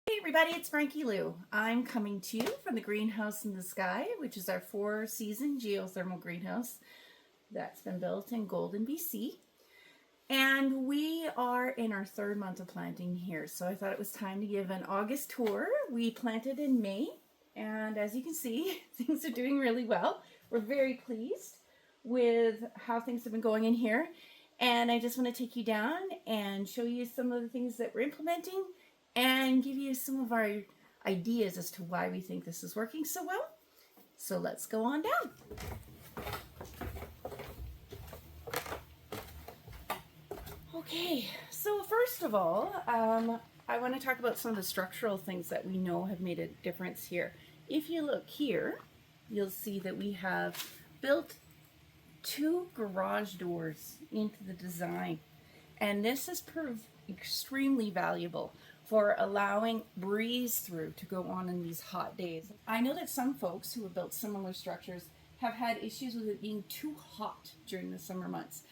Hey everybody, it's Frankie-Lou. I'm coming to you from the greenhouse in the sky, which is our 4-season geothermal greenhouse that's been built in Golden, BC. And we are in our 3rd month of planting here, so I thought it was time to give an August tour. We planted in May, and as you can see, things are doing really well. We're very pleased with how things have been going in here. And I just want to take you down and show you some of the things that we're implementing and give you some of our ideas as to why we think this is working so well. So let's go on down. Okay, so first of all, I want to talk about some of the structural things that we know have made a difference here. If you look here, you'll see that we have built 2 garage doors into the design, and this has proved extremely valuable for allowing breeze through to go on in these hot days. I know that some folks who have built similar structures have had issues with it being too hot during the summer months.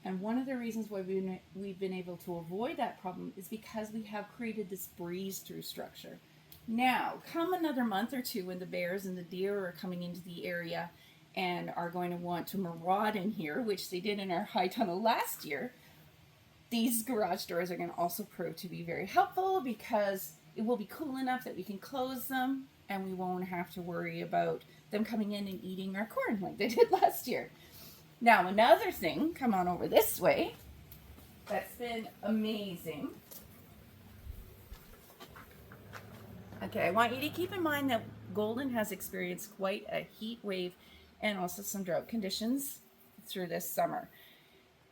And one of the reasons why we've been able to avoid that problem is because we have created this breeze through structure. Now, come another month or two when the bears and the deer are coming into the area and are going to want to maraud in here, which they did in our high tunnel last year, these garage doors are going to also prove to be very helpful because it will be cool enough that we can close them and we won't have to worry about them coming in and eating our corn like they did last year. Now, another thing, come on over this way, that's been amazing. Okay, I want you to keep in mind that Golden has experienced quite a heat wave and also some drought conditions through this summer.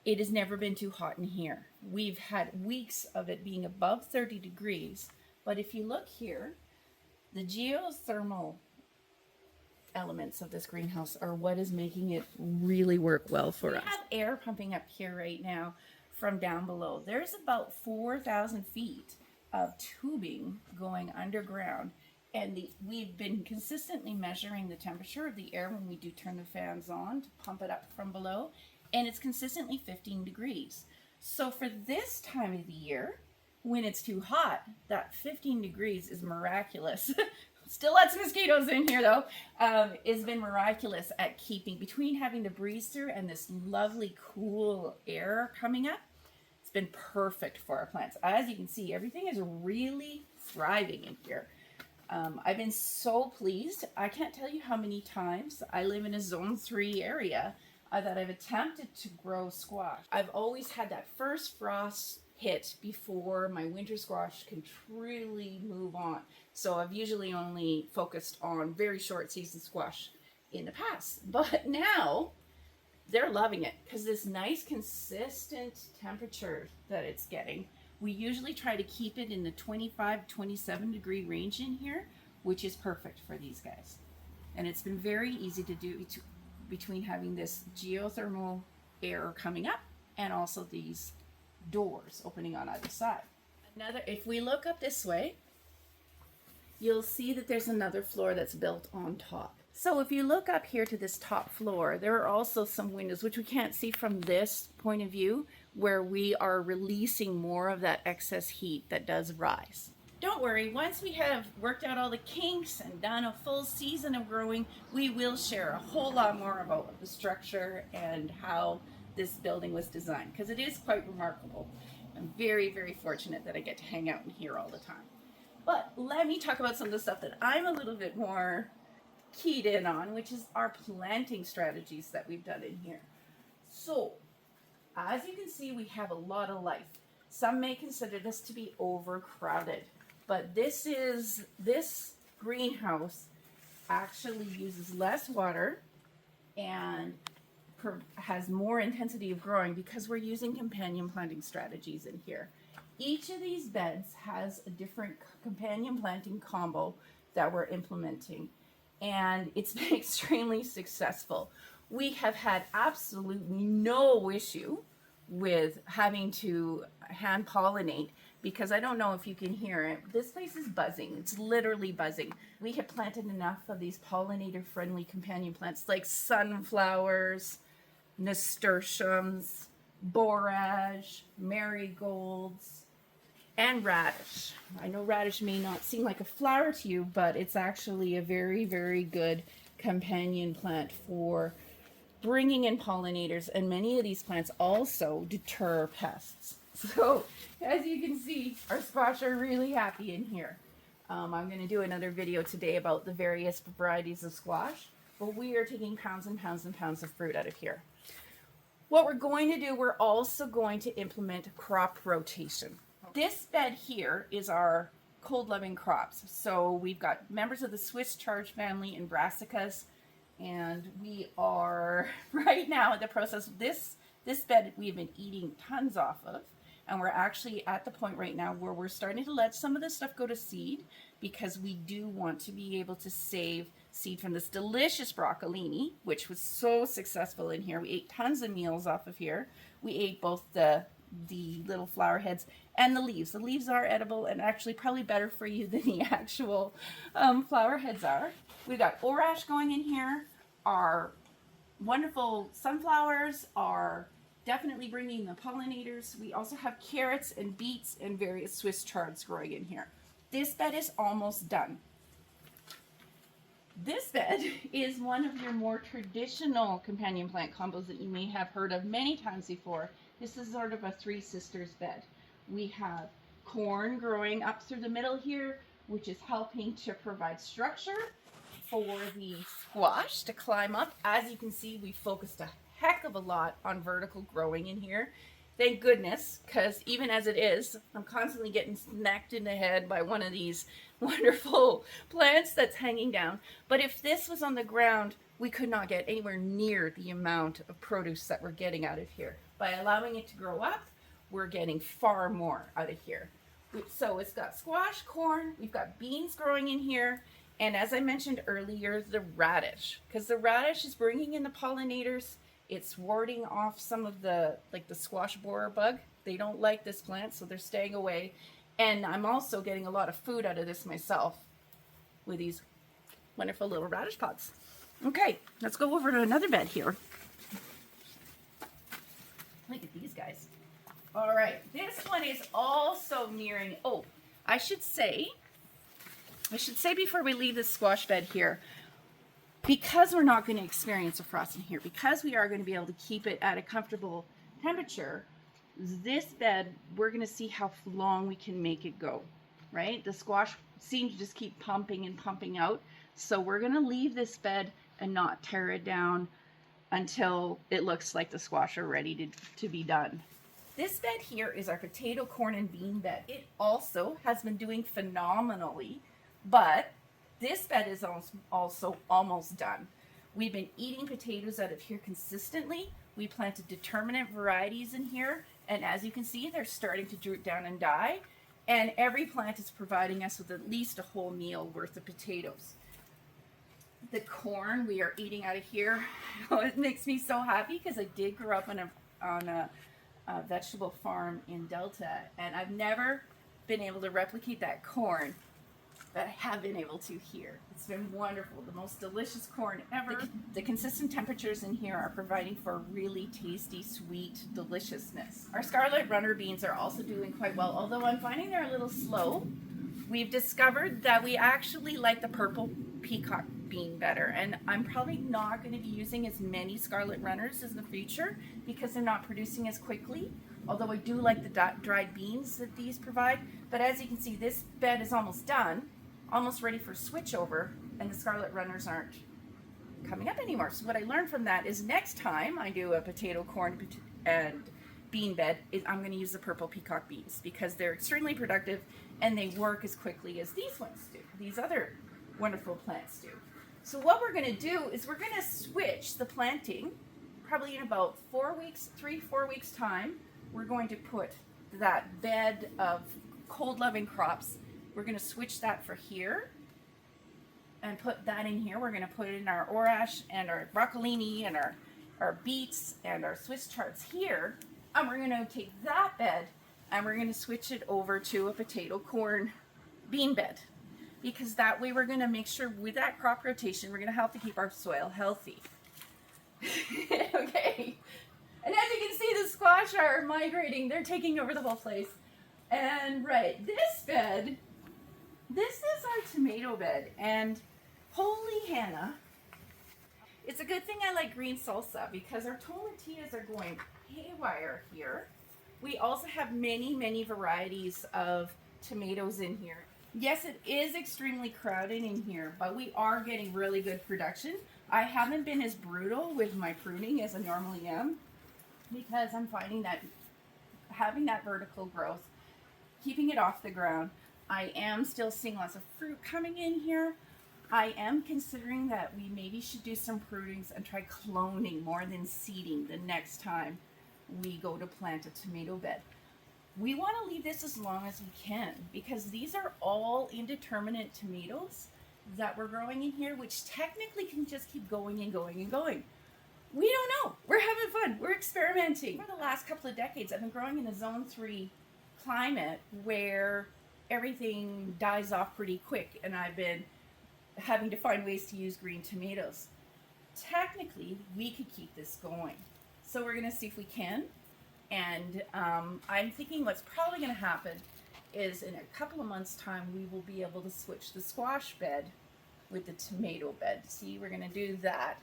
It has never been too hot in here. We've had weeks of it being above 30 degrees, but if you look here, the geothermal elements of this greenhouse are what is making it really work well for us. We have air pumping up here right now from down below. There's about 4,000 feet of tubing going underground, and we've been consistently measuring the temperature of the air when we do turn the fans on to pump it up from below, and it's consistently 15 degrees. So for this time of the year, when it's too hot, that 15 degrees is miraculous. Still lots of mosquitoes in here though. It's been miraculous at keeping, between having the breeze through and this lovely cool air coming up, it's been perfect for our plants. As you can see, everything is really thriving in here. I've been so pleased. I can't tell you how many times I live in a zone 3 area that I've attempted to grow squash. I've always had that first frost hit before my winter squash can truly move on. So I've usually only focused on very short season squash in the past. But now they're loving it because this nice consistent temperature that it's getting. We usually try to keep it in the 25, 27 degree range in here, which is perfect for these guys. And it's been very easy to do between having this geothermal air coming up and also these doors opening on either side. If we look up this way, you'll see that there's another floor that's built on top. So if you look up here to this top floor, there are also some windows, which we can't see from this point of view, where we are releasing more of that excess heat that does rise. Don't worry, once we have worked out all the kinks and done a full season of growing, we will share a whole lot more about the structure and how this building was designed, because it is quite remarkable. I'm very, very fortunate that I get to hang out in here all the time. But let me talk about some of the stuff that I'm a little bit more keyed in on, which is our planting strategies that we've done in here. So, as you can see, we have a lot of life. Some may consider this to be overcrowded, but this greenhouse actually uses less water and has more intensity of growing because we're using companion planting strategies in here. Each of these beds has a different companion planting combo that we're implementing, and it's been extremely successful. We have had absolutely no issue with having to hand pollinate, because I don't know if you can hear it. This place is buzzing. It's literally buzzing. We have planted enough of these pollinator-friendly companion plants like sunflowers, nasturtiums, borage, marigolds, and radish. I know radish may not seem like a flower to you, but it's actually a very, very good companion plant for bringing in pollinators, and many of these plants also deter pests. So as you can see, our squash are really happy in here. I'm going to do another video today about the various varieties of squash, but we are taking pounds and pounds and pounds of fruit out of here. What we're going to do, we're also going to implement crop rotation. This bed here is our cold-loving crops. So we've got members of the Swiss Charge family and brassicas, and we are right now at the process. This bed we've been eating tons off of, and we're actually at the point right now where we're starting to let some of this stuff go to seed, because we do want to be able to save seed from this delicious broccolini, which was so successful in here. We ate tons of meals off of here. We ate both the little flower heads and the leaves. The leaves are edible and actually probably better for you than the actual flower heads are. We've got orache going in here. Our wonderful sunflowers are definitely bringing the pollinators. We also have carrots and beets and various Swiss chards growing in here. This bed is almost done. This bed is one of your more traditional companion plant combos that you may have heard of many times before. This is sort of a three sisters bed. We have corn growing up through the middle here, which is helping to provide structure for the squash to climb up. As you can see, we focused a heck of a lot on vertical growing in here. Thank goodness, because even as it is, I'm constantly getting smacked in the head by one of these wonderful plants that's hanging down. But if this was on the ground, we could not get anywhere near the amount of produce that we're getting out of here. By allowing it to grow up, we're getting far more out of here. So it's got squash, corn, we've got beans growing in here, and as I mentioned earlier, the radish. Because the radish is bringing in the pollinators. It's warding off some of the, like the squash borer bug. They don't like this plant, so they're staying away. And I'm also getting a lot of food out of this myself with these wonderful little radish pods. Okay, let's go over to another bed here. Look at these guys. All right, this one is also nearing, oh, I should say before we leave this squash bed here, because we're not going to experience a frost in here, because we are going to be able to keep it at a comfortable temperature, this bed, we're going to see how long we can make it go, right? The squash seems to just keep pumping and pumping out. So we're going to leave this bed and not tear it down until it looks like the squash are ready to be done. This bed here is our potato, corn, and bean bed. It also has been doing phenomenally, but this bed is also almost done. We've been eating potatoes out of here consistently. We planted determinate varieties in here, and as you can see, they're starting to droop down and die, and every plant is providing us with at least a whole meal worth of potatoes. The corn we are eating out of here, it makes me so happy because I did grow up on a vegetable farm in Delta, and I've never been able to replicate that corn, but I have been able to here. It's been wonderful. The most delicious corn ever. The consistent temperatures in here are providing for really tasty, sweet deliciousness. Our scarlet runner beans are also doing quite well, although I'm finding they're a little slow. We've discovered that we actually like the purple peacock bean better, and I'm probably not going to be using as many scarlet runners in the future because they're not producing as quickly, although I do like the dried beans that these provide. But as you can see, this bed is almost done, almost ready for switchover, and the scarlet runners aren't coming up anymore. So what I learned from that is next time I do a potato, corn, and bean bed, I'm going to use the purple peacock beans because they're extremely productive and they work as quickly as these ones do, these other wonderful plants do. So what we're going to do is we're going to switch the planting probably in about 4 weeks, 3-4 weeks time. We're going to put that bed of cold-loving crops, we're going to switch that for here and put that in here. We're going to put it in our orache and our broccolini and our beets and our Swiss chards here. And we're going to take that bed and we're going to switch it over to a potato, corn, bean bed. Because that way we're going to make sure with that crop rotation, we're going to help to keep our soil healthy. Okay. And as you can see, the squash are migrating. They're taking over the whole place. And right, this bed, this is our tomato bed. And holy Hannah, it's a good thing I like green salsa because our tomatillas are going haywire here. We also have many, many varieties of tomatoes in here. Yes, it is extremely crowded in here, but we are getting really good production. I haven't been as brutal with my pruning as I normally am because I'm finding that having that vertical growth, keeping it off the ground, I am still seeing lots of fruit coming in here. I am considering that we maybe should do some prunings and try cloning more than seeding the next time we go to plant a tomato bed. We want to leave this as long as we can because these are all indeterminate tomatoes that we're growing in here, which technically can just keep going and going and going. We don't know. We're having fun. We're experimenting. For the last couple of decades, I've been growing in a zone 3 climate where everything dies off pretty quick, and I've been having to find ways to use green tomatoes. Technically, we could keep this going. So we're going to see if we can. And I'm thinking what's probably going to happen is in a couple of months' time, we will be able to switch the squash bed with the tomato bed. See, we're going to do that.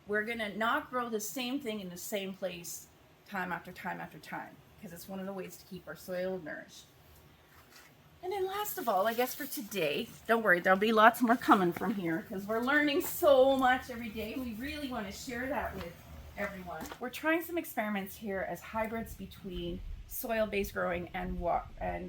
We're going to not grow the same thing in the same place time after time after time because it's one of the ways to keep our soil nourished. And then last of all, I guess for today, don't worry, there'll be lots more coming from here because we're learning so much every day. We really want to share that with everyone. We're trying some experiments here as hybrids between soil-based growing and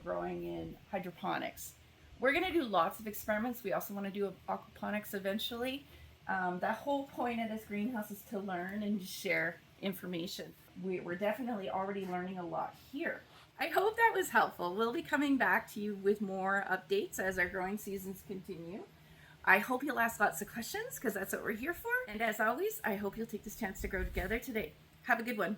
growing in hydroponics. We're going to do lots of experiments. We also want to do aquaponics eventually. The whole point of this greenhouse is to learn and share information. We're definitely already learning a lot here. I hope that was helpful. We'll be coming back to you with more updates as our growing seasons continue. I hope you'll ask lots of questions because that's what we're here for. And as always, I hope you'll take this chance to grow together today. Have a good one.